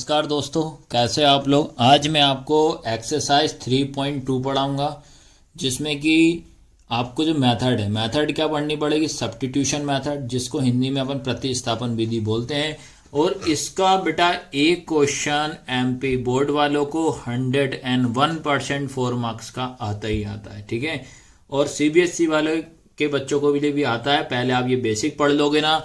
नमस्कार दोस्तों, कैसे आप लोग। आज मैं आपको एक्सरसाइज 3.2 पढ़ाऊंगा, जिसमें कि आपको जो मेथड क्या पढ़नी पड़ेगी, सब्स्टिट्यूशन मेथड, जिसको हिंदी में अपन प्रतिस्थापन विधि बोलते हैं। और इसका बेटा एक क्वेश्चन एमपी बोर्ड वालों को 101% 4 मार्क्स का आता ही आता है, ठीक है। और सीबीएसई वाले के बच्चों को भी आता है। पहले आप ये बेसिक पढ़ लोगे ना,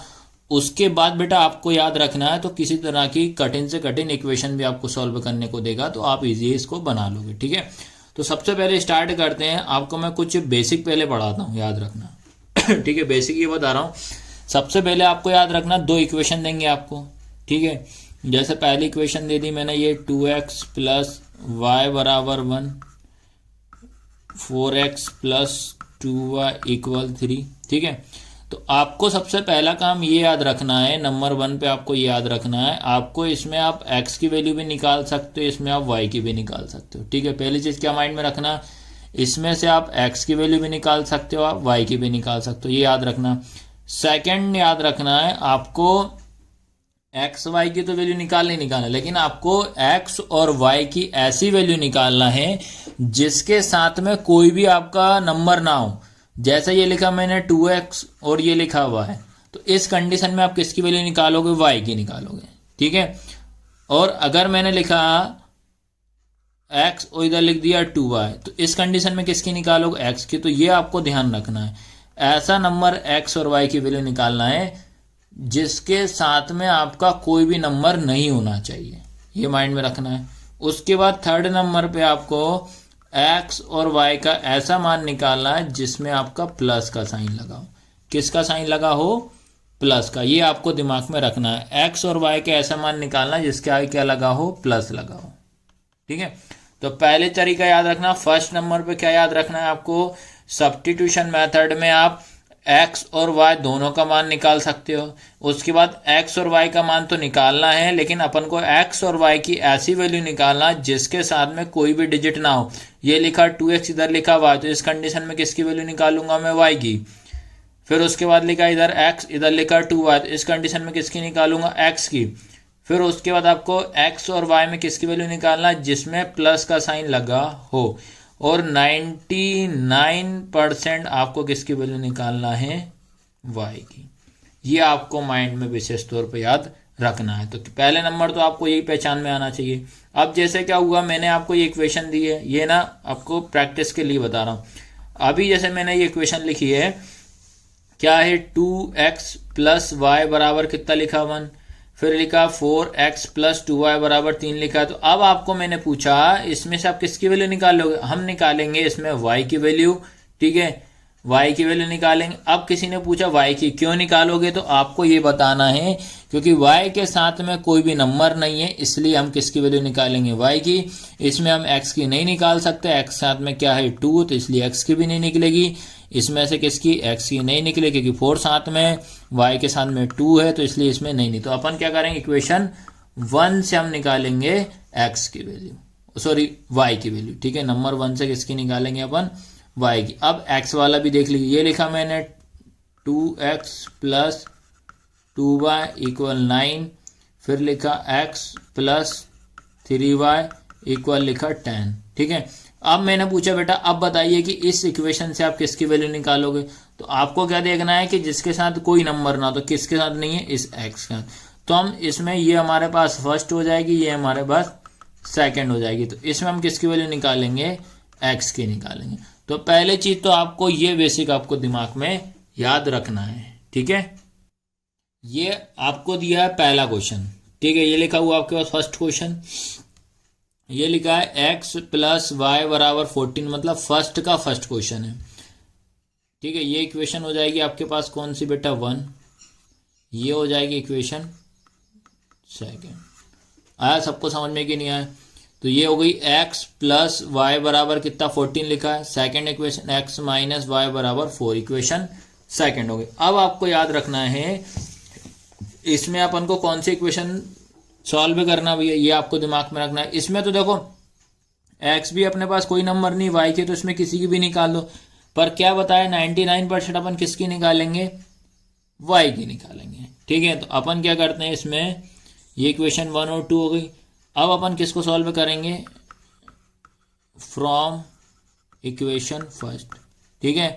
उसके बाद बेटा आपको याद रखना है, तो किसी तरह की कठिन से कठिन इक्वेशन भी आपको सॉल्व करने को देगा तो आप इजी इसको बना लोगे, ठीक है। तो सबसे पहले स्टार्ट करते हैं। आपको मैं कुछ बेसिक पहले पढ़ाता हूँ, याद रखना ठीक है। बेसिक ये बता रहा हूँ। सबसे पहले आपको याद रखना, दो इक्वेशन देंगे आपको, ठीक है। जैसे पहली इक्वेशन दे दी मैंने, ये 2x प्लस वाई बराबर 1, 4x प्लस 2y इक्वल 3, ठीक है। तो आपको सबसे पहला काम ये याद रखना है, नंबर 1 पे आपको ये याद रखना है, आपको इसमें आप x की वैल्यू भी निकाल सकते हो, इसमें आप y की भी निकाल सकते हो, ठीक है। पहली चीज़ क्या माइंड में रखना, इसमें से आप x की वैल्यू भी निकाल सकते हो, आप y की भी निकाल सकते हो, ये याद रखना। सेकंड याद रखना है, आपको x y की तो वैल्यू निकालना, लेकिन आपको x और y की ऐसी वैल्यू निकालना है जिसके साथ में कोई भी आपका नंबर ना हो। जैसे ये लिखा मैंने 2x और ये लिखा हुआ है, तो इस कंडीशन में आप किसकी वैल्यू निकालोगे, y की निकालोगे, ठीक है। और अगर मैंने लिखा x और इधर लिख दिया 2y, तो इस कंडीशन में किसकी निकालोगे, x की। तो ये आपको ध्यान रखना है, ऐसा नंबर x और y की वैल्यू निकालना है जिसके साथ में आपका कोई भी नंबर नहीं होना चाहिए, ये माइंड में रखना है। उसके बाद थर्ड नंबर पे आपको x और y का ऐसा मान निकालना है जिसमें आपका प्लस का साइन लगा हो। किसका साइन लगा हो, प्लस का। ये आपको दिमाग में रखना है, x और y का ऐसा मान निकालना है जिसके आगे क्या लगा हो, प्लस लगा हो, ठीक है। तो पहले तरीका याद रखना। फर्स्ट नंबर पे क्या याद रखना है आपको, सब्स्टिट्यूशन मेथड में आप x और y दोनों का मान निकाल सकते हो। उसके बाद x और y का मान तो निकालना है, लेकिन अपन को x और y की ऐसी वैल्यू निकालना जिसके साथ में कोई भी डिजिट ना हो। ये लिखा 2x, इधर लिखा y, तो इस कंडीशन में किसकी वैल्यू निकालूंगा मैं, y की। फिर उसके बाद लिखा इधर x, इधर लिखा 2y, तो इस कंडीशन में किसकी निकालूंगा, x की। फिर उसके बाद आपको x और y में किसकी वैल्यू निकालना जिसमें प्लस का साइन लगा हो। और 99% आपको किसकी वैल्यू निकालना है, y की। ये आपको माइंड में विशेष तौर पे याद रखना है। तो पहले नंबर तो आपको यही पहचान में आना चाहिए। अब जैसे क्या हुआ, मैंने आपको ये इक्वेशन दी है, ये ना आपको प्रैक्टिस के लिए बता रहा हूँ। अभी जैसे मैंने ये इक्वेशन लिखी है, क्या है, 2x प्लस वाई बराबर कितना लिखा, 1। फिर लिखा 4x प्लस 2y बराबर 3 लिखा। तो अब आपको मैंने पूछा इसमें से आप किसकी वैल्यू निकालोगे, हम निकालेंगे इसमें y की वैल्यू, ठीक है, y की वैल्यू निकालेंगे। अब किसी ने पूछा y की क्यों निकालोगे, तो आपको ये बताना है क्योंकि y के साथ में कोई भी नंबर नहीं है, इसलिए हम किसकी वैल्यू निकालेंगे, y की। इसमें हम x की नहीं निकाल सकते, x साथ में क्या है 2, तो इसलिए x की भी नहीं निकलेगी। इसमें से किसकी, x की नहीं निकले क्योंकि 4 साथ में, y के साथ में 2 है, तो इसलिए इसमें नहीं। तो अपन क्या करेंगे, इक्वेशन 1 से हम निकालेंगे x की वैल्यू, सॉरी y की वैल्यू, ठीक है। नंबर 1 से किसकी निकालेंगे अपन, y की। अब x वाला भी देख लीजिए, ये लिखा मैंने 2x प्लस 2y इक्वल 9। फिर लिखा x प्लस 3y इक्वल लिखा 10, ठीक है। अब मैंने पूछा बेटा अब बताइए कि इस इक्वेशन से आप किसकी वैल्यू निकालोगे। तो आपको क्या देखना है कि जिसके साथ कोई नंबर ना, तो किसके साथ नहीं है, इस x का। तो हम इसमें ये हमारे पास फर्स्ट हो जाएगी, ये हमारे पास सेकंड हो जाएगी। तो इसमें हम किसकी वैल्यू निकालेंगे, x की निकालेंगे। तो पहले चीज तो आपको ये बेसिक आपको दिमाग में याद रखना है, ठीक है। ये आपको दिया है पहला क्वेश्चन, ठीक है। ये लिखा हुआ आपके पास फर्स्ट क्वेश्चन, ये लिखा है x प्लस वाई बराबर 14, मतलब फर्स्ट का फर्स्ट क्वेश्चन है, ठीक है। ये इक्वेशन हो जाएगी आपके पास कौन सी बेटा, 1। ये हो जाएगी इक्वेशन सेकंड। आया सबको समझ में कि नहीं आया। तो ये हो गई x प्लस वाई बराबर कितना, 14 लिखा है। Second equation x minus y बराबर 4, इक्वेशन सेकंड हो गई। अब आपको याद रखना है इसमें अपन को कौन सी इक्वेशन सॉल्व करना भैया, ये आपको दिमाग में रखना है। इसमें तो देखो x भी अपने पास कोई नंबर नहीं, y के तो इसमें किसी की भी निकाल दो, पर क्या बताया 99% अपन किसकी निकालेंगे, y की निकालेंगे, ठीक है। तो अपन क्या करते हैं, इसमें ये इक्वेशन 1 और 2 हो गई। अब अपन किसको सॉल्व करेंगे, फ्रॉम इक्वेशन फर्स्ट। ठीक है,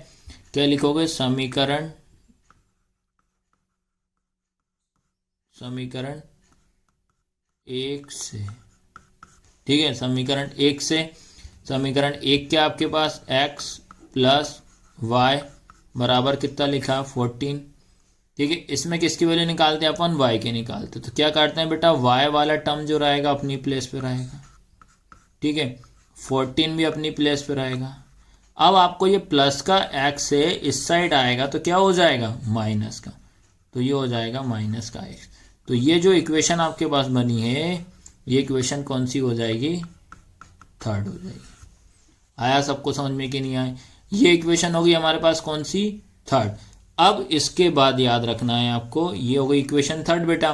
क्या लिखोगे, समीकरण एक से। ठीक है, समीकरण एक से, समीकरण एक क्या आपके पास, x प्लस वाई बराबर कितना लिखा, 14। ठीक है, इसमें किसकी वैल्यू निकालते हैं अपन, y के निकालते, तो क्या करते हैं बेटा, y वाला टर्म जो रहेगा अपनी प्लेस पे रहेगा। ठीक है, 14 भी अपनी प्लेस पे रहेगा। अब आपको ये प्लस का x है इस साइड आएगा तो क्या हो जाएगा, माइनस का, तो ये हो जाएगा माइनस का x। तो ये जो इक्वेशन आपके पास बनी है, ये इक्वेशन कौन सी हो जाएगी, थर्ड हो जाएगी। आया सबको समझ में कि नहीं आया, ये इक्वेशन होगी हमारे पास कौन सी, थर्ड। अब इसके बाद याद रखना है आपको, ये हो गई इक्वेशन थर्ड बेटा।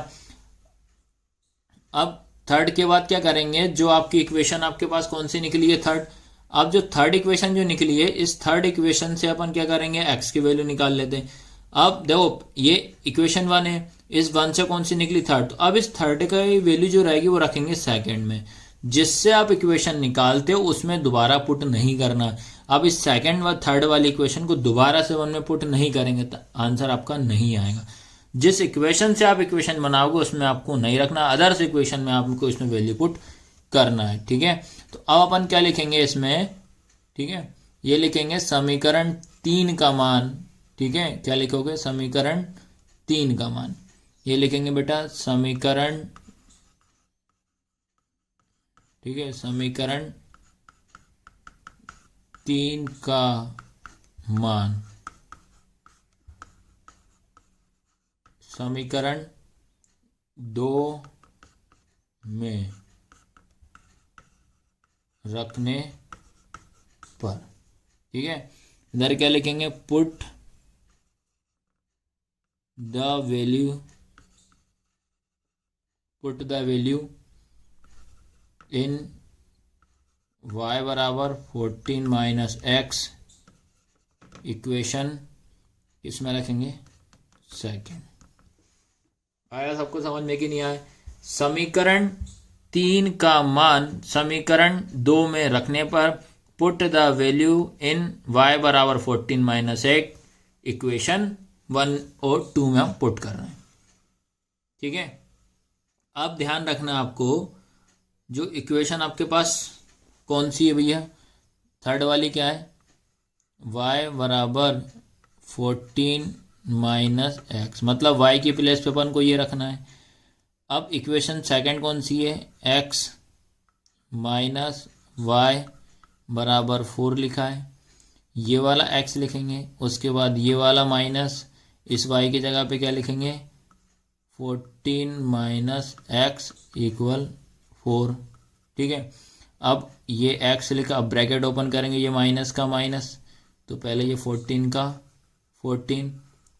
अब थर्ड के बाद क्या करेंगे, जो आपकी इक्वेशन आपके पास कौन सी निकली है, थर्ड। अब जो थर्ड इक्वेशन जो निकली है, इस थर्ड इक्वेशन से अपन क्या करेंगे, एक्स की वैल्यू निकाल लेते हैं। अब देखो ये इक्वेशन वन है, इस वन से कौन सी निकली, थर्ड। तो अब इस थर्ड का वैल्यू जो रहेगी वो रखेंगे सेकंड में, जिससे आप इक्वेशन निकालते हो उसमें दोबारा पुट नहीं करना। अब इस सेकंड व थर्ड वाली इक्वेशन को दोबारा से वन में पुट नहीं करेंगे तो आंसर आपका नहीं आएगा। जिस इक्वेशन से आप इक्वेशन बनाओगे उसमें आपको नहीं रखना, अदर्स इक्वेशन में आपको इसमें वैल्यू पुट करना है। ठीक है, तो अब अपन क्या लिखेंगे इसमें, ठीक है, ये लिखेंगे समीकरण 3 का मान। ठीक है, क्या लिखोगे, समीकरण 3 का मान, ये लिखेंगे बेटा समीकरण, ठीक है, समीकरण 3 का मान समीकरण 2 में रखने पर। ठीक है, इधर क्या लिखेंगे, put the value in y बराबर 14 माइनस एक्स, इक्वेशन इसमें रखेंगे सेकेंड। आया सबको समझ में कि नहीं आया, समीकरण 3 का मान समीकरण 2 में रखने पर put the value in y बराबर 14 माइनस एक, इक्वेशन 1 और 2 में हम पुट कर रहे हैं। ठीक है, अब ध्यान रखना आपको, जो इक्वेशन आपके पास कौन सी है भैया, थर्ड वाली क्या है, y बराबर 14 माइनस एक्स, मतलब y की प्लेस पे अपन को ये रखना है। अब इक्वेशन सेकंड कौन सी है, x माइनस वाई बराबर 4 लिखा है, ये वाला x लिखेंगे, उसके बाद ये वाला माइनस, इस y की जगह पे क्या लिखेंगे, 14 माइनस एक्स इक्वल 4। ठीक है, अब ये x लिखा, अब ब्रैकेट ओपन करेंगे, ये माइनस का माइनस, तो पहले ये 14 का 14,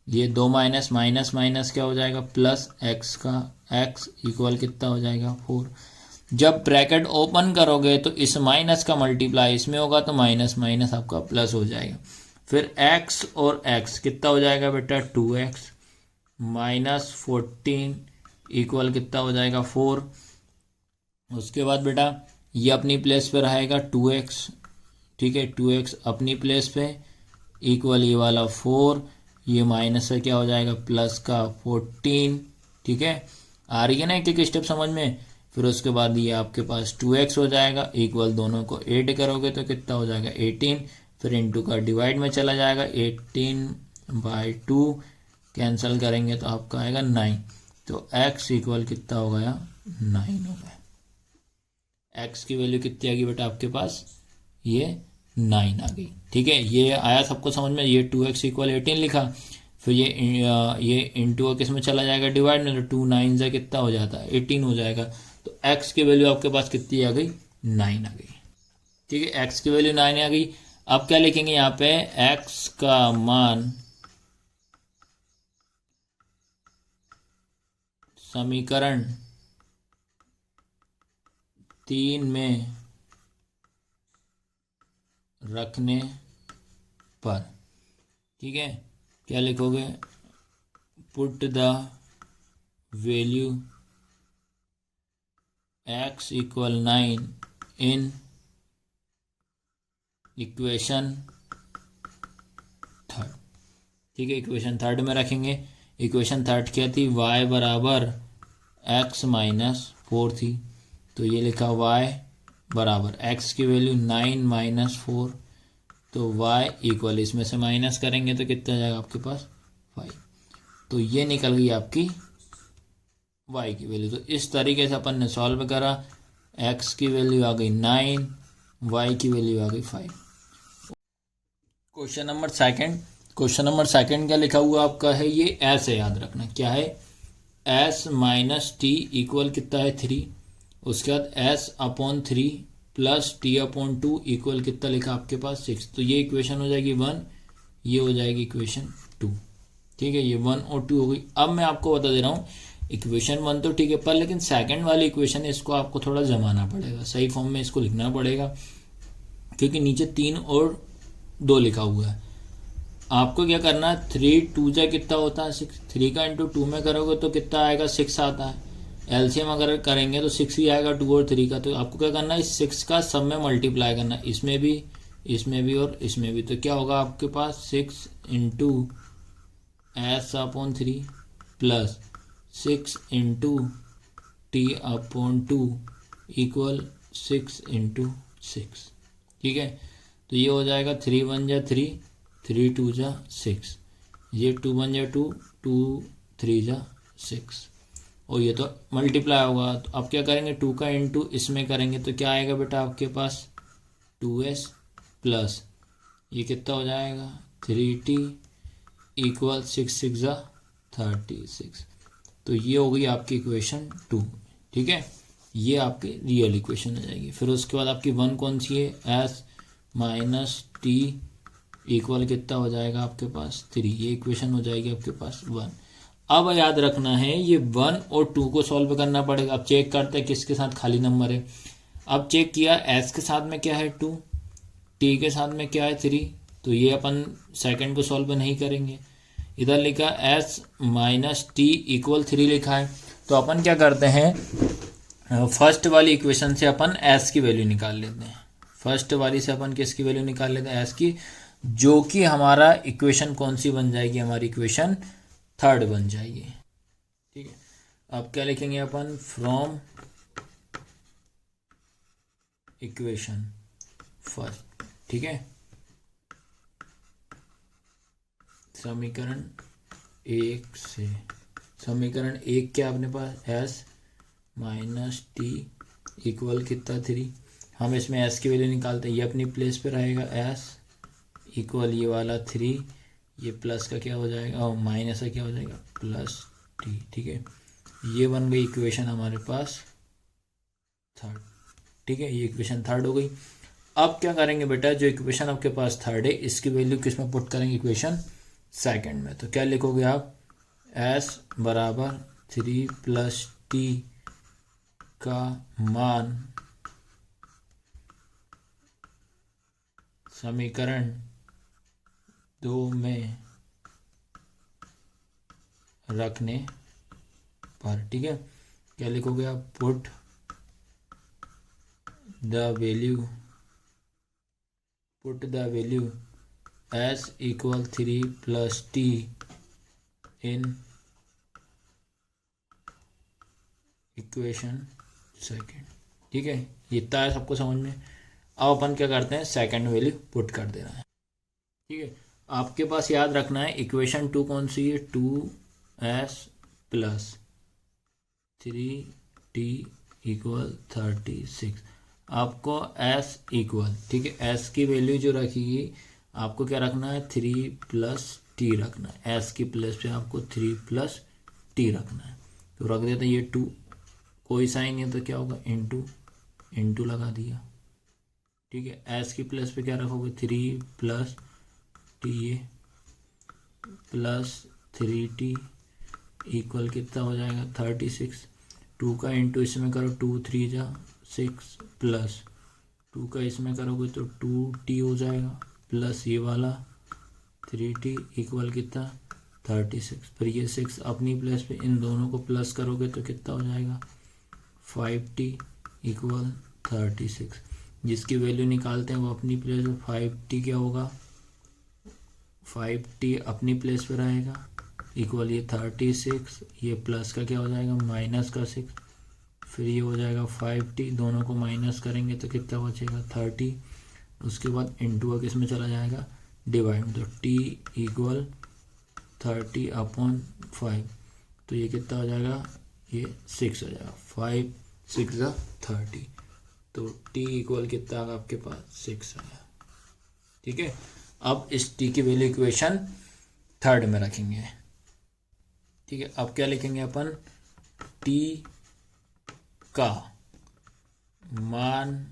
ये 2 माइनस माइनस माइनस क्या हो जाएगा, प्लस x का x इक्वल कितना हो जाएगा, 4। जब ब्रैकेट ओपन करोगे तो इस माइनस का मल्टीप्लाई इसमें होगा तो माइनस माइनस आपका प्लस हो जाएगा। फिर x और x कितना हो जाएगा बेटा, 2x माइनस 14 इक्वल कितना हो जाएगा, 4। उसके बाद बेटा ये अपनी प्लेस पे रहेगा 2x। ठीक है, 2x अपनी प्लेस पे इक्वल ये वाला 4, ये माइनस से क्या हो जाएगा, प्लस का 14। ठीक है, आ रही है ना एक एक स्टेप समझ में। फिर उसके बाद ये आपके पास 2x हो जाएगा इक्वल, दोनों को ऐड करोगे तो कितना हो जाएगा, 18। फिर इनटू का डिवाइड में चला जाएगा, 18/2 कैंसिल करेंगे तो आपका आएगा 9। तो x इक्वल कितना हो गया, 9 हो गया। x की वैल्यू कितनी आ गई बेटा आपके पास, ये 9 आ गई। ठीक है, ये आया सबको समझ में, ये 2x इक्वल 18 लिखा, फिर ये इंटू किस में चला जाएगा, डिवाइड में, तो 2 9 से कितना हो जाता है, 18 हो जाएगा। तो x की वैल्यू आपके पास कितनी आ गई, 9 आ गई। ठीक है, x की वैल्यू 9 आ गई। अब क्या लिखेंगे यहाँ पे, x का मान समीकरण 3 में रखने पर। ठीक है, क्या लिखोगे, put the value x equal 9 in equation third. ठीक है, इक्वेशन थर्ड में रखेंगे। इक्वेशन थर्ड क्या थी, y बराबर x माइनस 4 थी, तो ये लिखा y बराबर x की वैल्यू 9 माइनस 4, तो y इक्वल इसमें से माइनस करेंगे तो कितना जाएगा आपके पास 5। तो ये निकल गई आपकी y की वैल्यू। तो इस तरीके से अपन ने सॉल्व करा, x की वैल्यू आ गई 9, y की वैल्यू आ गई 5। Question number second. Question number second क्या लिखा हुआ आपका है, ये एस है, याद रखना क्या है, एस माइनस टी इक्वल कितना है 3, उसके बाद S upon 3 plus T upon 2 equal कितना लिखा आपके पास 6। तो ये इक्वेशन हो जाएगी 1, ये हो जाएगी इक्वेशन 2। ठीक है, ये 1 और 2 हो गई। अब मैं आपको बता दे रहा हूँ, इक्वेशन 1 तो ठीक है, पर लेकिन सेकंड वाली इक्वेशन है, इसको आपको थोड़ा जमाना पड़ेगा, सही फॉर्म में इसको लिखना पड़ेगा, क्योंकि नीचे 3 और 2 लिखा हुआ है। आपको क्या करना है, 3 2 जा कितना होता है 6, 3 का इंटू 2 में करोगे तो कितना आएगा 6 आता है। एलसीएम अगर करेंगे तो 6 ही आएगा 2 और 3 का। तो आपको क्या करना है, इस 6 का सब में मल्टीप्लाई करना है, इसमें भी और इसमें भी। तो क्या होगा आपके पास 6 into S upon 3 plus 6 into T upon 2 equal 6 into 6। ठीक है, तो ये हो जाएगा 3 1 जा 3, 3 2 जा 6, ये 2 1 जा 2, 2 3 जा 6, और ये तो मल्टीप्लाई होगा। तो अब क्या करेंगे, 2 का इंटू इसमें करेंगे तो क्या आएगा बेटा आपके पास 2s प्लस ये कितना हो जाएगा 3t इक्वल 6 6 जा 36। तो ये हो गई आपकी इक्वेशन 2। ठीक है, ये आपकी रियल इक्वेशन हो जाएगी। फिर उसके बाद आपकी 1 कौन सी है, एस माइनस टी इक्वल कितना हो जाएगा आपके पास 3, ये इक्वेशन हो जाएगी आपके पास 1। अब याद रखना है, ये 1 और 2 को सॉल्व करना पड़ेगा। अब चेक करते हैं किसके साथ खाली नंबर है। अब चेक किया, एस के साथ में क्या है 2, टी के साथ में क्या है 3, तो ये अपन सेकंड को सॉल्व नहीं करेंगे। इधर लिखा एस माइनस टी इक्वल 3 लिखा है, तो अपन क्या करते हैं, फर्स्ट वाली इक्वेशन से अपन एस की वैल्यू निकाल लेते हैं। फर्स्ट वाली से अपन किसकी वैल्यू निकाल लेते हैं, एस की, जो कि हमारा इक्वेशन कौन सी बन जाएगी, हमारी इक्वेशन थर्ड बन जाएगी। ठीक है, अब क्या लिखेंगे अपन, फ्रॉम इक्वेशन फर्स्ट। ठीक है, समीकरण 1 से, समीकरण 1 क्या अपने पास, एस माइनस टी इक्वल कितना 3, हम इसमें एस की वैल्यू निकालते हैं, ये अपनी प्लेस पे रहेगा, एस इक्वल ये वाला 3, ये प्लस का क्या हो जाएगा और माइनस का क्या हो जाएगा प्लस टी। ठीक है, ये बन गई इक्वेशन हमारे पास थर्ड। ठीक है, ये इक्वेशन थर्ड हो गई। अब क्या करेंगे बेटा, जो इक्वेशन आपके पास थर्ड है इसकी वैल्यू किस में पुट करेंगे, इक्वेशन सेकंड में। तो क्या लिखोगे आप, एस बराबर 3 प्लस टी का मान समीकरण 2 में रखने पर। ठीक है, क्या लिखोगे आप, put the value S equal 3 plus T in equation second. ठीक है, ये इतना है सबको समझ में। अब अपन क्या करते हैं, सेकंड वैल्यू पुट कर देना है। ठीक है, आपके पास याद रखना है इक्वेशन 2 कौन सी है, 2s प्लस 3t इक्वल 36। आपको s इक्वल, ठीक है, s की वैल्यू जो रखिएगी आपको क्या रखना है, 3 प्लस टी रखना है, s की प्लेस पे आपको 3 प्लस टी रखना है। तो रख देते हैं, ये 2 कोई साइन है तो क्या होगा, इंटू लगा दिया। ठीक है, एस की प्लस पे क्या रखोगे, 3 plus T plus 3t equal कितना हो जाएगा 36। 2 का इंटू इसमें करो, 2 3 जा 6 प्लस 2 का इसमें करोगे तो 2t हो जाएगा प्लस ये वाला 3t इक्वल कितना 36। फिर ये 6 अपनी प्लेस पे, इन दोनों को प्लस करोगे तो कितना हो जाएगा 5t इक्वल 36, जिसकी वैल्यू निकालते हैं वो अपनी प्लेस पे 5t क्या होगा, 5t अपनी प्लेस पे रहेगा इक्वल ये 36, ये प्लस का क्या हो जाएगा माइनस का 6, फिर ये हो जाएगा 5t, दोनों को माइनस करेंगे तो कितना बचेगा 30, उसके बाद इंटू किस में चला जाएगा डिवाइड, तो t इक्वल 30/5, तो ये कितना हो जाएगा ये 6 हो जाएगा, 5 6 30, तो t इक्वल कितना आएगा आपके पास 6 आया। ठीक है, अब इस t की वैल्यू इक्वेशन थर्ड में रखेंगे। ठीक है, अब क्या लिखेंगे अपन, t का मान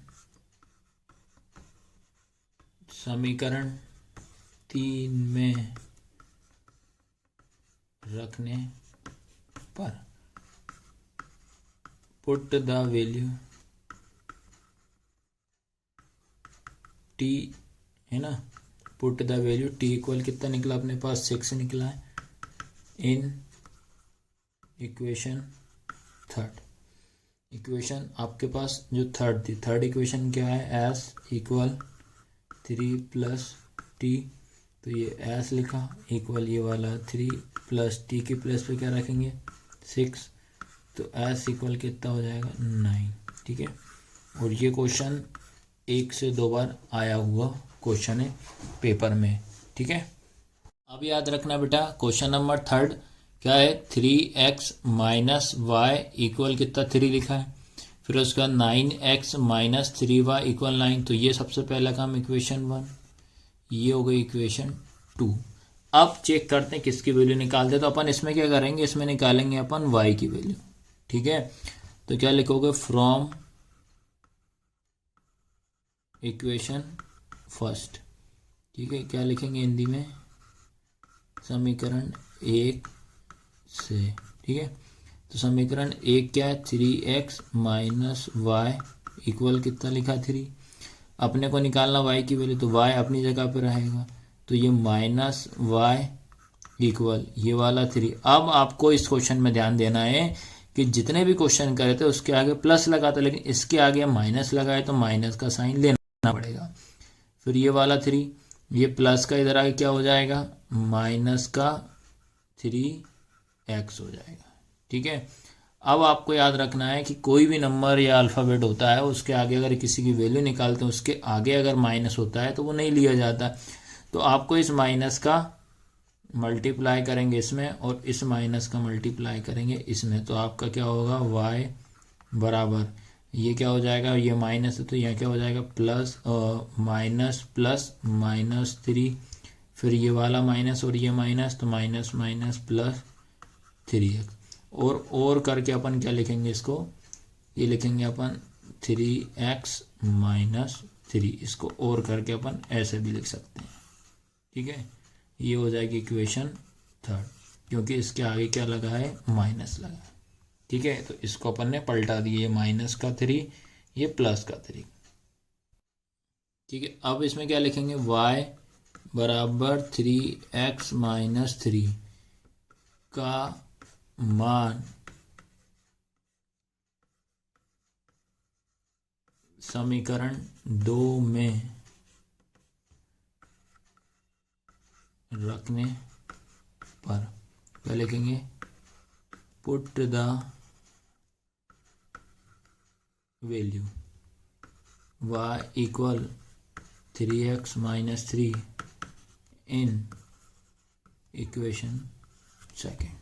समीकरण 3 में रखने पर पुट द वैल्यू t है ना, put the value t equal कितना निकला अपने पास 6 निकला है इन इक्वेशन थर्ड। इक्वेशन आपके पास जो थर्ड थी, थर्ड इक्वेशन क्या है, s इक्वल 3 प्लस टी, तो ये s लिखा इक्वल ये वाला 3 प्लस टी की प्लस पे क्या रखेंगे 6, तो s इक्वल कितना हो जाएगा 9। ठीक है, और ये क्वेश्चन 1 से 2 बार आया हुआ क्वेश्चन है पेपर में। ठीक है, अब याद रखना बेटा क्वेश्चन नंबर थर्ड क्या है, 3x माइनस वाई इक्वल कितना 3 लिखा है, फिर उसका 9x माइनस 3y इक्वल 9, तो ये सबसे पहला काम इक्वेशन 1, ये हो गई इक्वेशन 2। अब चेक करते हैं किसकी वैल्यू निकालते हैं, तो अपन इसमें क्या करेंगे, इसमें निकालेंगे अपन y की वैल्यू। ठीक है, तो क्या लिखोगे, फ्रॉम इक्वेशन फर्स्ट। ठीक है, क्या लिखेंगे हिंदी में, समीकरण 1 से। ठीक है, तो समीकरण 1 क्या है, 3x माइनस वाई इक्वल कितना लिखा 3, अपने को निकालना y की वैल्यू, तो y अपनी जगह पे रहेगा, तो ये माइनस वाई इक्वल ये वाला 3। अब आपको इस क्वेश्चन में ध्यान देना है कि जितने भी क्वेश्चन करे थे उसके आगे प्लस लगाते, लेकिन इसके आगे माइनस लगाए तो माइनस का साइन लेना पड़ेगा। फिर ये वाला 3, ये प्लस का इधर आगे क्या हो जाएगा माइनस का 3x हो जाएगा। ठीक है, अब आपको याद रखना है कि कोई भी नंबर या अल्फ़ाबेट होता है उसके आगे अगर किसी की वैल्यू निकालते हैं उसके आगे अगर माइनस होता है तो वो नहीं लिया जाता, तो आपको इस माइनस का मल्टीप्लाई करेंगे इसमें और इस माइनस का मल्टीप्लाई करेंगे इसमें, तो आपका क्या होगा y बराबर ये क्या हो जाएगा, ये माइनस है तो यह क्या हो जाएगा प्लस माइनस प्लस -3, फिर ये वाला माइनस और ये माइनस, तो माइनस माइनस प्लस 3x, और करके अपन क्या लिखेंगे इसको, ये लिखेंगे अपन 3x माइनस 3, इसको और करके अपन ऐसे भी लिख सकते हैं। ठीक है, ये हो जाएगी इक्वेशन थर्ड, क्योंकि इसके आगे क्या लगा है माइनस लगा है। ठीक है, तो इसको अपन ने पलटा दिया, ये माइनस का 3 ये प्लस का 3। ठीक है, अब इसमें क्या लिखेंगे, y बराबर 3x माइनस 3 का मान समीकरण 2 में रखने पर क्या लिखेंगे, put the value y equal 3x minus 3 in equation second.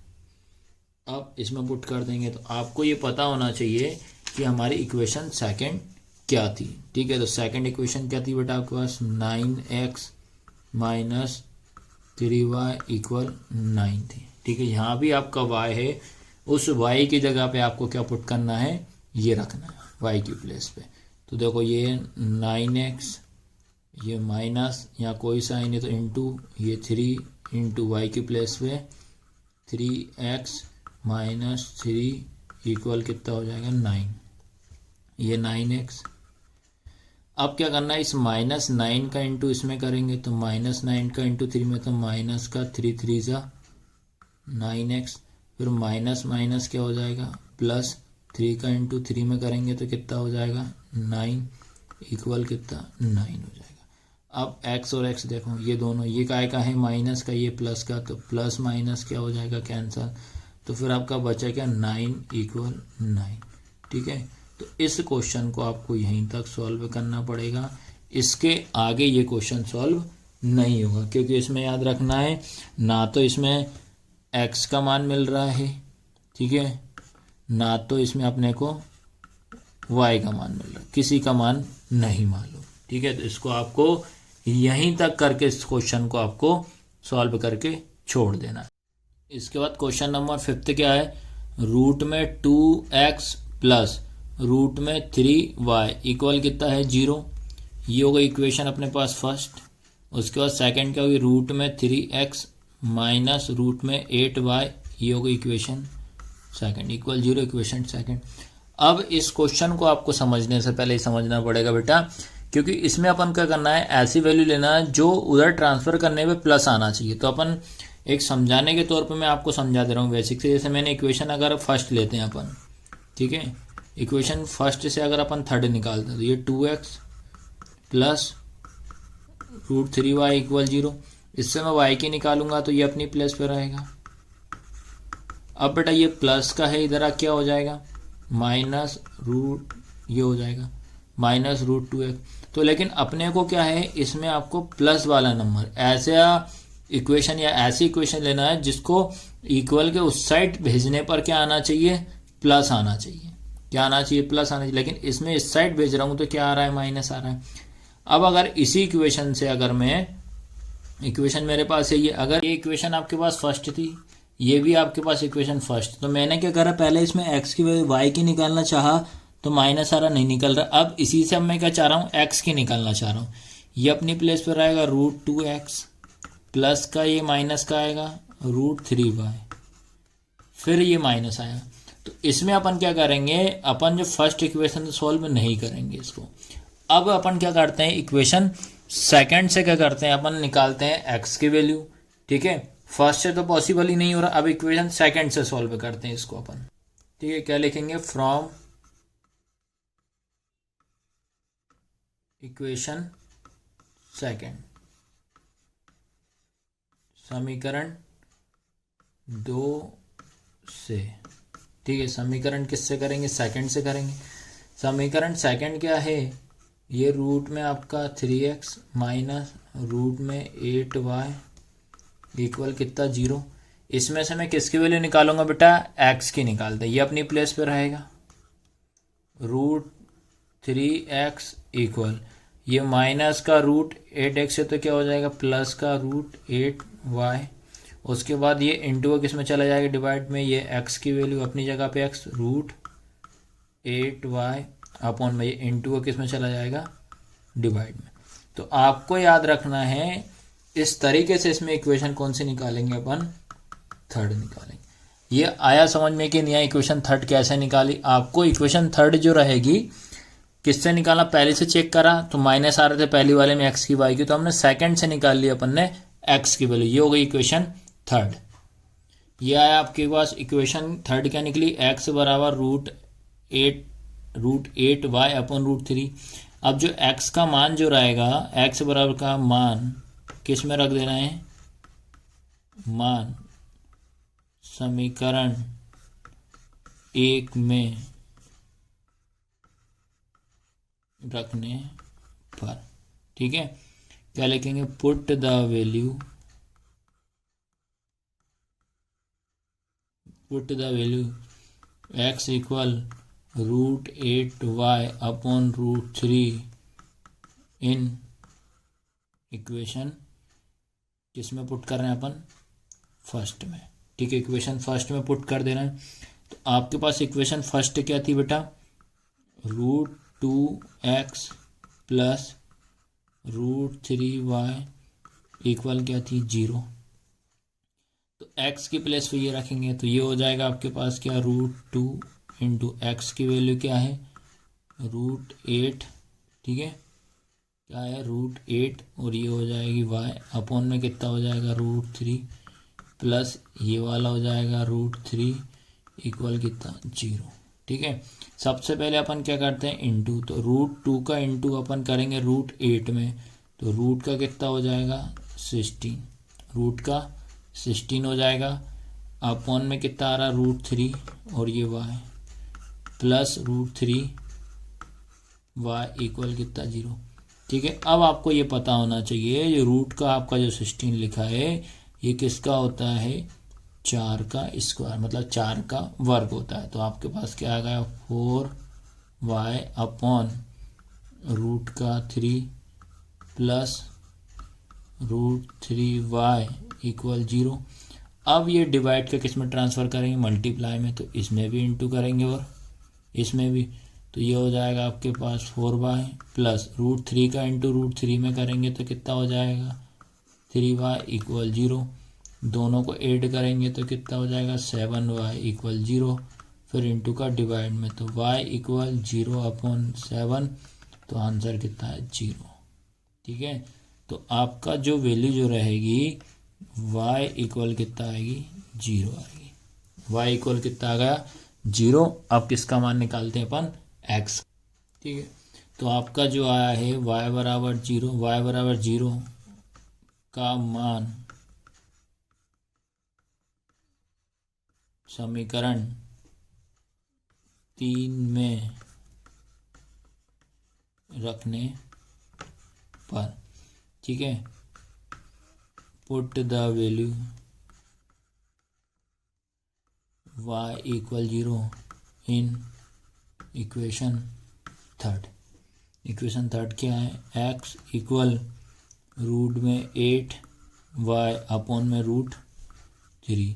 अब इसमें पुट कर देंगे, तो आपको ये पता होना चाहिए कि हमारी इक्वेशन सेकेंड क्या थी। ठीक है, तो सेकेंड इक्वेशन क्या थी बेटा आपके पास, 9x माइनस 3y इक्वल 9 थी। ठीक है, यहाँ भी आपका y है, उस y की जगह पे आपको क्या पुट करना है, ये रखना है y की प्लेस पे। तो देखो ये 9x, ये माइनस यहाँ कोई साइन है तो इंटू ये 3 इंटू वाई की प्लेस पे 3x माइनस 3 इक्वल कितना हो जाएगा 9, ये 9x। अब क्या करना है, इस -9 का इंटू इसमें करेंगे तो -9 का इंटू 3 में, तो माइनस का 3 3 9x, फिर माइनस माइनस क्या हो जाएगा प्लस 3 का इंटू 3 में करेंगे तो कितना हो जाएगा 9 इक्वल कितना 9 हो जाएगा। अब x और x देखो ये दोनों, ये काय का है माइनस का, ये प्लस का, तो प्लस माइनस क्या हो जाएगा कैंसल, तो फिर आपका बचा क्या 9 इक्वल 9। ठीक है, तो इस क्वेश्चन को आपको यहीं तक सॉल्व करना पड़ेगा, इसके आगे ये क्वेश्चन सॉल्व नहीं होगा, क्योंकि इसमें याद रखना है ना तो इसमें x का मान मिल रहा है, ठीक है, ना तो इसमें अपने को y का मान मिल रहा है, किसी का मान नहीं मालूम। ठीक है, तो इसको आपको यहीं तक करके इस क्वेश्चन को आपको सॉल्व करके छोड़ देना है। इसके बाद क्वेश्चन नंबर 5 क्या है, रूट में 2x प्लस रूट में 3y इक्वल कितना है 0। ये होगा इक्वेशन अपने पास फर्स्ट। उसके बाद सेकंड क्या होगी, रूट में 3x माइनस रूट में 8y, ये होगा equation second equal 0, equation second. अब इस क्वेश्चन को आपको समझने से पहले ही समझना पड़ेगा बेटा, क्योंकि इसमें अपन क्या करना है, ऐसी वैल्यू लेना है जो उधर ट्रांसफर करने पे प्लस आना चाहिए। तो अपन एक समझाने के तौर पे मैं आपको समझा दे रहा हूँ बेसिक से। जैसे मैंने इक्वेशन अगर फर्स्ट लेते हैं अपन, ठीक है, इक्वेशन फर्स्ट से अगर अपन थर्ड निकालते हैं तो ये 2x plus root 3y equal 0, इससे मैं y की निकालूंगा तो ये अपनी प्लस पे रहेगा। अब बेटा ये प्लस का है, इधर क्या हो जाएगा माइनस रूट, ये हो जाएगा माइनस रूट 2x। तो लेकिन अपने को क्या है, इसमें आपको प्लस वाला नंबर ऐसा इक्वेशन या ऐसी इक्वेशन लेना है जिसको इक्वल के उस साइड भेजने पर क्या आना चाहिए, प्लस आना चाहिए। क्या आना चाहिए, प्लस आना चाहिए। लेकिन इसमें इस साइड भेज रहा हूं तो क्या आ रहा है, माइनस आ रहा है। अब अगर इसी इक्वेशन से अगर मैं, इक्वेशन मेरे पास है ये, अगर ये इक्वेशन आपके पास फर्स्ट थी, ये भी आपके पास इक्वेशन फर्स्ट, तो मैंने क्या करा, पहले इसमें x की वैल्यू y की निकालना चाहा तो माइनस आ रहा, नहीं निकल रहा। अब इसी से अब मैं क्या चाह रहा हूँ, x की निकालना चाह रहा हूँ। ये अपनी प्लेस पर आएगा रूट 2x प्लस का ये माइनस का आएगा रूट 3y, फिर ये माइनस आया। तो इसमें अपन क्या करेंगे, अपन जो फर्स्ट इक्वेशन सॉल्व नहीं करेंगे इसको। अब अपन क्या करते हैं, इक्वेशन सेकंड से क्या करते हैं, अपन निकालते हैं x की वैल्यू। ठीक है, फर्स्ट से तो पॉसिबल ही नहीं हो रहा, अब इक्वेशन सेकंड से सॉल्व करते हैं इसको अपन। ठीक है, क्या लिखेंगे, फ्रॉम इक्वेशन सेकंड, समीकरण 2 से। ठीक है, समीकरण किससे करेंगे, सेकंड से करेंगे। समीकरण सेकंड क्या है, ये रूट में आपका 3x माइनस रूट में 8y इक्वल कितना 0। इसमें से मैं किसकी वैल्यू निकालूंगा बेटा, x की निकालते हैं। ये अपनी प्लेस पे रहेगा रूट 3x इक्वल ये माइनस का रूट 8x है तो क्या हो जाएगा प्लस का रूट 8y। उसके बाद ये इंटू किस में चला जाएगा, डिवाइड में, ये x की वैल्यू अपनी जगह पे x रूट 8y अपॉन में, ये इंटू किस में चला जाएगा, डिवाइड में। तो आपको याद रखना है इस तरीके से इसमें इक्वेशन कौन सी निकालेंगे अपन, थर्ड निकालेंगे। ये आया समझ में कि नहीं आया, इक्वेशन थर्ड कैसे निकाली। आपको इक्वेशन थर्ड जो रहेगी किससे निकालना, पहले से चेक करा तो माइनस आ रहे थे पहली वाले में x की y की, तो हमने सेकंड से निकाल लिया अपन ने x की वैल्यू, ये हो गई इक्वेशन थर्ड। ये आया आपके पास इक्वेशन थर्ड, क्या निकली, x बराबर रूट 8y अपॉन रूट 3। अब जो x का मान जो रहेगा, x बराबर का मान किस में रख देना है, मान समीकरण 1 में रखने पर। ठीक है, क्या लिखेंगे, put the value, put the value x equal root 8y upon root 3 in equation किस में पुट कर रहे हैं अपन, फर्स्ट में। ठीक है, इक्वेशन फर्स्ट में पुट कर दे रहे हैं। तो आपके पास इक्वेशन फर्स्ट क्या थी बेटा, root 2x plus root 3y equal क्या थी 0। तो x की प्लेस पे ये रखेंगे तो ये हो जाएगा आपके पास क्या, रूट 2 इंटू एक्स की वैल्यू क्या है, रूट 8। ठीक है, क्या है, रूट 8, और ये हो जाएगी y अपॉन में कितना हो जाएगा, रूट 3 प्लस ये वाला हो जाएगा रूट 3 इक्वल कितना 0। ठीक है। सबसे पहले अपन क्या करते हैं इंटू, तो √2 का इंटू अपन करेंगे √8 में, तो रूट का कितना हो जाएगा 16, रूट का 16 हो जाएगा। अपॉन में कितना आ रहा √3 और ये y प्लस √3 y इक्वल कितना 0। ठीक है। अब आपको ये पता होना चाहिए ये रूट का आपका जो 16 लिखा है ये किसका होता है 4 का स्क्वायर, मतलब 4 का वर्ग होता है। तो आपके पास क्या आ गया 4y अपॉन रूट का 3 प्लस √3y इक्वल 0। अब ये डिवाइड का किस में ट्रांसफ़र करेंगे मल्टीप्लाई में, तो इसमें भी इंटू करेंगे और इसमें भी, तो ये हो जाएगा आपके पास 4y प्लस √3 का इंटू √3 में करेंगे तो कितना हो जाएगा 3y इक्वल 0। दोनों को ऐड करेंगे तो कितना हो जाएगा 7y इक्वल 0। फिर इंटू का डिवाइड में, तो y इक्वल 0 अपॉन 7, तो आंसर कितना है 0। ठीक है। तो आपका जो वैल्यू जो रहेगी y इक्वल कितना आएगी 0 आएगी। y इक्वल कितना आ गया 0। अब किसका मान निकालते हैं अपन x। ठीक है। तो आपका जो आया है y बराबर 0, y बराबर 0 का मान समीकरण 3 में रखने पर, ठीक है, put the value y equal 0 in equation third. Equation third क्या है x इक्वल रूट में 8 y अपॉन में √3,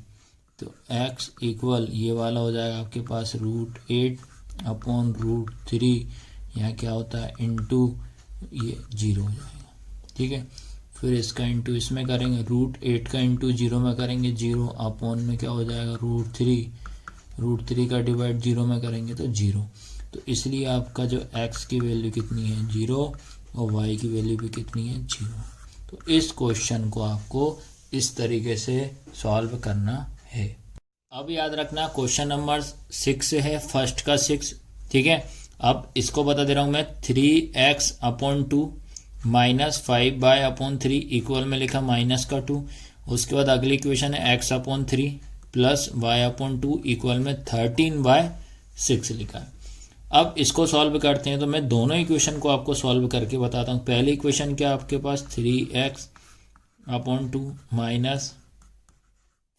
तो x इक्वल ये वाला हो जाएगा आपके पास √8 अपॉन √3, यहाँ क्या होता है इंटू ये 0 हो जाएगा। ठीक है। फिर इसका इंटू इसमें करेंगे, √8 का इंटू 0 में करेंगे 0 अपॉन में क्या हो जाएगा √3 का डिवाइड 0 में करेंगे तो 0। तो इसलिए आपका जो x की वैल्यू कितनी है 0 और y की वैल्यू भी कितनी है 0। तो इस क्वेश्चन को आपको इस तरीके से सॉल्व करना है। अब याद रखना क्वेश्चन नंबर 6 है, फर्स्ट का 6। ठीक है। अब इसको बता दे रहा हूँ मैं 3x upon 2 minus 5y/3 equal में लिखा माइनस का 2। उसके बाद अगली इक्वेशन है x upon 3 plus y/2 equal में 13y/6 लिखा है। अब इसको सॉल्व करते हैं, तो मैं दोनों इक्वेशन को आपको सॉल्व करके बताता हूँ। पहली इक्वेशन क्या आपके पास 3x upon 2 minus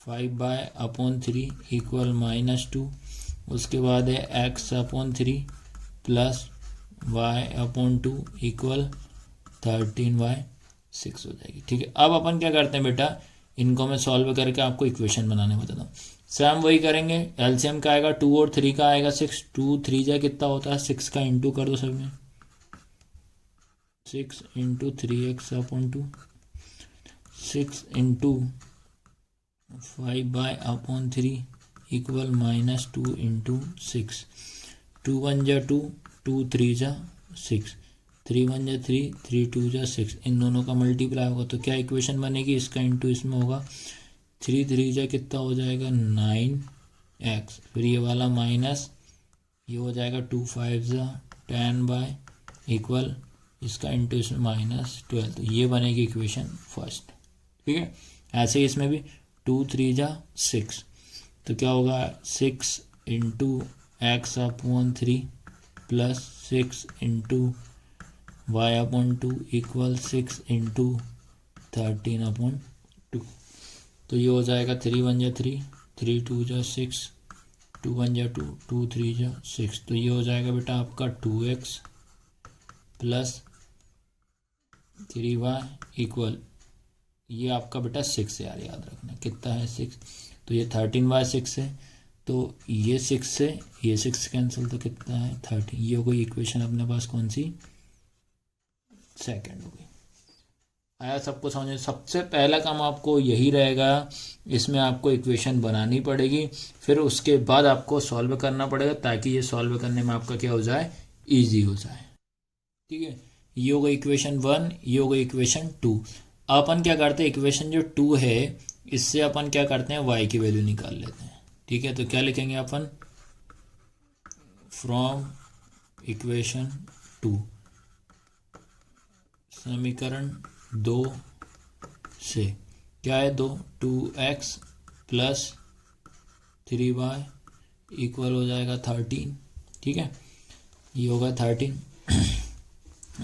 5y/3 equal -2। उसके बाद है x upon 3 plus y/2 equal 13y/6 हो जाएगी। ठीक है। अब अपन क्या करते हैं बेटा, इनको मैं सॉल्व करके आपको इक्वेशन बनाने बताता हूँ। सेम वही करेंगे, एलसीएम का आएगा 2 और 3 का आएगा 6, 2 3 जा कितना होता है 6 का इंटू कर दो सब में, 6 into 3x upon 2, 6 into 5y/3 equal -2 into 6, 2 1 जा 2, 2 3 जा 6, 3 1 जा 3, 3 2 जा 6। इन दोनों का मल्टीप्लाई होगा तो क्या इक्वेशन बनेगी, इसका इंटू इसमें होगा, 3 3 जा कितना हो जाएगा 9x, फिर ये वाला माइनस ये हो जाएगा 2 5 जा 10y इक्वल इसका इंटू इसमें -12। तो ये बनेगी इक्वेशन फर्स्ट। ठीक है। ऐसे ही इसमें भी 2 3 जा 6, तो क्या होगा 6 into x upon 3 plus 6 into y/2 equal 6 into 13/2। तो ये हो जाएगा 3 1 जा 3, 3 2 जा 6, 2 1 जा 2, 2 3 जा 6। तो ये हो जाएगा बेटा आपका 2x प्लस 3y इक्वल ये आपका बेटा 6 है यार, याद रखना कितना है 6। तो ये 13y/6 है, तो ये 6 से ये 6 कैंसिल, तो कितना है 13। ये हो गई इक्वेशन अपने पास कौन सी, सेकंड हो गई। आया सबको समझ। सबसे पहला काम आपको यही रहेगा, इसमें आपको इक्वेशन बनानी पड़ेगी, फिर उसके बाद आपको सॉल्व करना पड़ेगा ताकि ये सॉल्व करने में आपका क्या हो जाए इजी हो जाए। ठीक है। ये हो गई इक्वेशन 1, ये हो गई इक्वेशन 2। अपन क्या करते हैं इक्वेशन जो 2 है इससे अपन क्या करते हैं y की वैल्यू निकाल लेते हैं। ठीक है। तो क्या लिखेंगे अपन फ्रॉम इक्वेशन 2, समीकरण 2 से क्या है 2x प्लस 3y इक्वल हो जाएगा 13। ठीक है, ये होगा 13।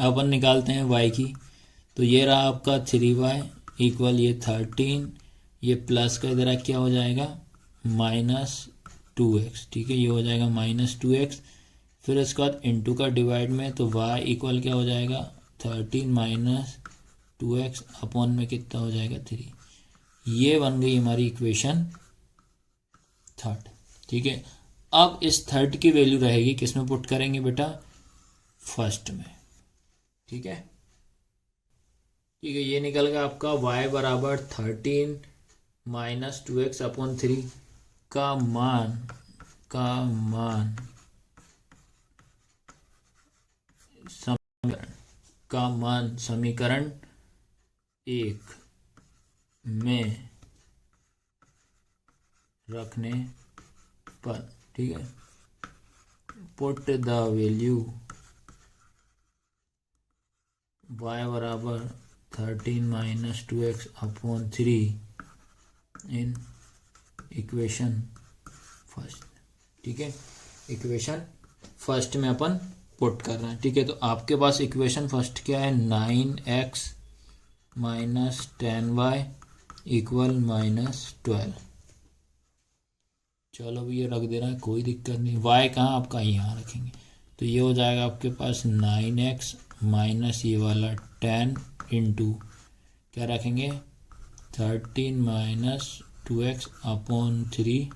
अपन निकालते हैं y की, तो ये रहा आपका 3y इक्वल ये 13, ये प्लस का इधर क्या हो जाएगा -2x। ठीक है, ये हो जाएगा -2x। फिर इसके बाद इंटू का डिवाइड में, तो y इक्वल क्या हो जाएगा 13 - 2x अपॉन में कितना हो जाएगा 3। ये बन गई हमारी इक्वेशन 3। ठीक है, अब इस 3 की वैल्यू रहेगी किस में पुट करेंगे बेटा, फर्स्ट में। ठीक है, ठीक है, ये निकल गया आपका y बराबर 13 - 2x अपॉन 3 का मान समीकरण 1 में रखने पर। ठीक है, पुट द वैल्यू y बराबर 13 - 2x upon 3 in equation first. ठीक है, इक्वेशन फर्स्ट में अपन पुट कर रहे हैं। ठीक है, तो आपके पास इक्वेशन फर्स्ट क्या है 9x - 10y इक्वल -12। चलो भी ये रख दे रहा है, कोई दिक्कत नहीं। y कहाँ आपका, यहाँ रखेंगे, तो ये हो जाएगा आपके पास 9x माइनस ये वाला 10 इंटू क्या रखेंगे 13 - 2x अपॉन 3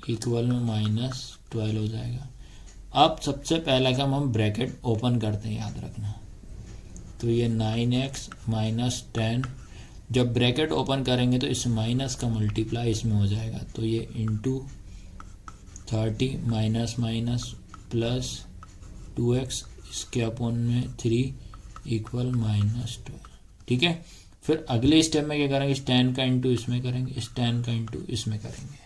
इक्वल में -12 हो जाएगा। अब सबसे पहला काम हम ब्रैकेट ओपन करते हैं, याद रखना। तो ये 9x - 10, जब ब्रैकेट ओपन करेंगे तो इस माइनस का मल्टीप्लाई इसमें हो जाएगा, तो ये इंटू 30 माइनस प्लस 2x इसके अपॉन में 3 इक्वल -12। ठीक है, फिर अगले स्टेप में क्या करेंगे, इस 10 का इंटू इसमें करेंगे, इस 10 का इंटू इसमें करेंगे।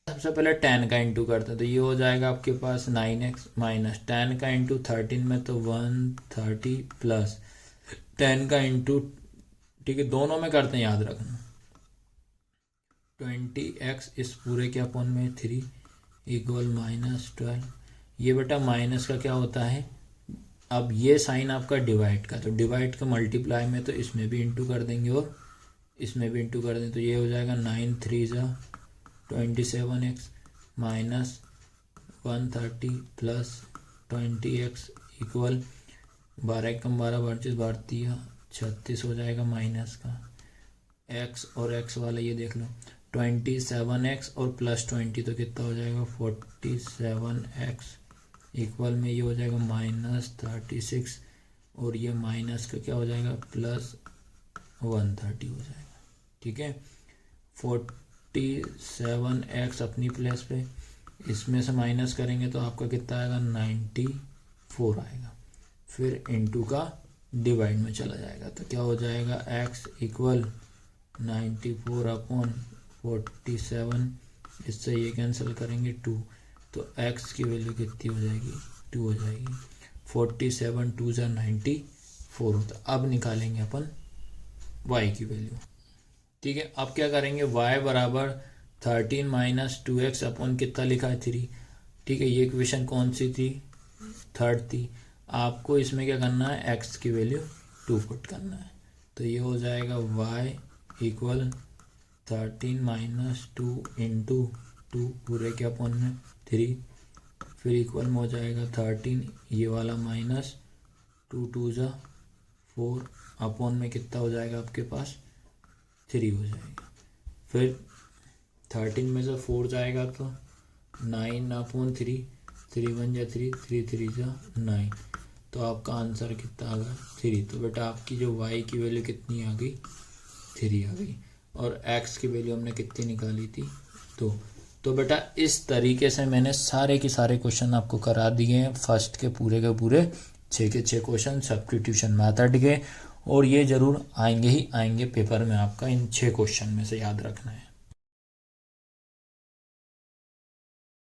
सबसे पहले 10 का इंटू करते हैं, तो ये हो जाएगा आपके पास 9x माइनस 10 का इंटू 13 में तो 130 प्लस 10 का इंटू, ठीक है दोनों में करते हैं याद रखना, 20x इस पूरे के अपॉन में 3 इक्वल -12। ये बेटा माइनस का क्या होता है, अब ये साइन आपका डिवाइड का, तो डिवाइड का मल्टीप्लाई में तो इसमें भी इंटू कर देंगे और इसमें भी इंटू कर देंगे, तो ये हो जाएगा 9 3 27x minus 130 plus 20x equal 12 कम 12 25 भारतीय 36 हो जाएगा माइनस का x और x वाला ये देख लो 27x और प्लस 20 तो कितना हो जाएगा 47x इक्वल में ये हो जाएगा -36 और ये माइनस का क्या हो जाएगा प्लस 130 हो जाएगा। ठीक है, 47x अपनी प्लेस पे, इसमें से माइनस करेंगे तो आपका कितना आएगा 94 आएगा, फिर इनटू का डिवाइड में चला जाएगा, तो क्या हो जाएगा x इक्वल 94 अपॉन 47, इससे ये कैंसिल करेंगे 2, तो x की वैल्यू कितनी हो जाएगी 2 हो जाएगी। 47 2 = 94 होता। अब निकालेंगे अपन y की वैल्यू। ठीक है, अब क्या करेंगे y बराबर 13 - 2x अपॉन कितना लिखा है 3। ठीक है, ये इक्वेशन कौन सी थी, थर्ड थी। आपको इसमें क्या करना है x की वैल्यू 2 पुट करना है, तो ये हो जाएगा y इक्वल 13 - 2 इंटू 2 पूरे के अपॉन में 3, फिर इक्वल में हो जाएगा 13 ये वाला माइनस 2 2 = 4 अपॉन में कितना हो जाएगा आपके पास 3 हो जाएगा, फिर 13 में से 4 जाएगा तो 9 अपॉन 3, 3 1 = 3, 3 3 = 9, तो आपका आंसर कितना आ गया 3। तो बेटा आपकी जो y की वैल्यू कितनी आ गई 3 आ गई, और x की वैल्यू हमने कितनी निकाली थी 2। तो बेटा इस तरीके से मैंने सारे के सारे क्वेश्चन आपको करा दिए हैं, फर्स्ट के पूरे 6 के 6 क्वेश्चन सब्स्टिट्यूशन मेथड के, और ये जरूर आएंगे ही आएंगे पेपर में आपका, इन 6 क्वेश्चन में से याद रखना है।